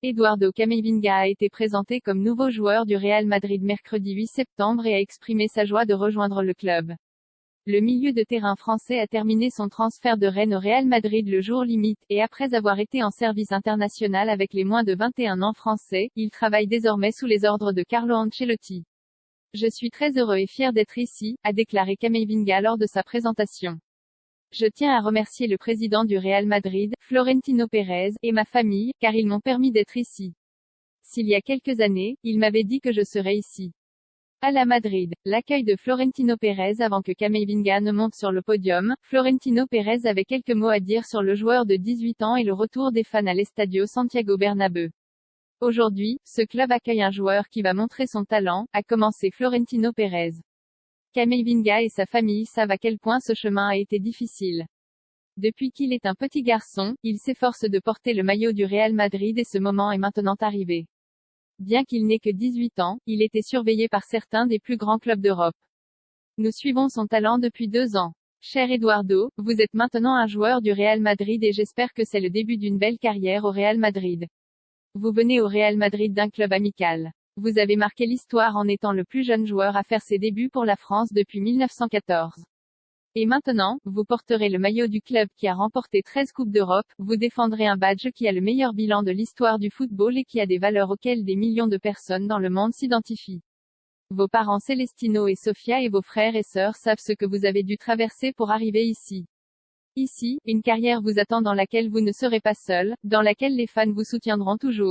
Eduardo Camavinga a été présenté comme nouveau joueur du Real Madrid mercredi 8 septembre et a exprimé sa joie de rejoindre le club. Le milieu de terrain français a terminé son transfert de Rennes au Real Madrid le jour limite, et après avoir été en service international avec les moins de 21 ans français, il travaille désormais sous les ordres de Carlo Ancelotti. Je suis très heureux et fier d'être ici, a déclaré Camavinga lors de sa présentation. Je tiens à remercier le président du Real Madrid, Florentino Pérez, et ma famille, car ils m'ont permis d'être ici. S'il y a quelques années, il m'avait dit que je serais ici. À la Madrid, l'accueil de Florentino Pérez avant que Camavinga ne monte sur le podium. Florentino Pérez avait quelques mots à dire sur le joueur de 18 ans et le retour des fans à l'Estadio Santiago Bernabéu. Aujourd'hui, ce club accueille un joueur qui va montrer son talent, a commencé Florentino Pérez. Camavinga et sa famille savent à quel point ce chemin a été difficile. Depuis qu'il est un petit garçon, il s'efforce de porter le maillot du Real Madrid et ce moment est maintenant arrivé. Bien qu'il n'ait que 18 ans, il était surveillé par certains des plus grands clubs d'Europe. Nous suivons son talent depuis 2 ans. Cher Eduardo, vous êtes maintenant un joueur du Real Madrid et j'espère que c'est le début d'une belle carrière au Real Madrid. Vous venez au Real Madrid d'un club amical. Vous avez marqué l'histoire en étant le plus jeune joueur à faire ses débuts pour la France depuis 1914. Et maintenant, vous porterez le maillot du club qui a remporté 13 Coupes d'Europe, vous défendrez un badge qui a le meilleur bilan de l'histoire du football et qui a des valeurs auxquelles des millions de personnes dans le monde s'identifient. Vos parents Celestino et Sofia et vos frères et sœurs savent ce que vous avez dû traverser pour arriver ici. Ici, une carrière vous attend dans laquelle vous ne serez pas seul, dans laquelle les fans vous soutiendront toujours.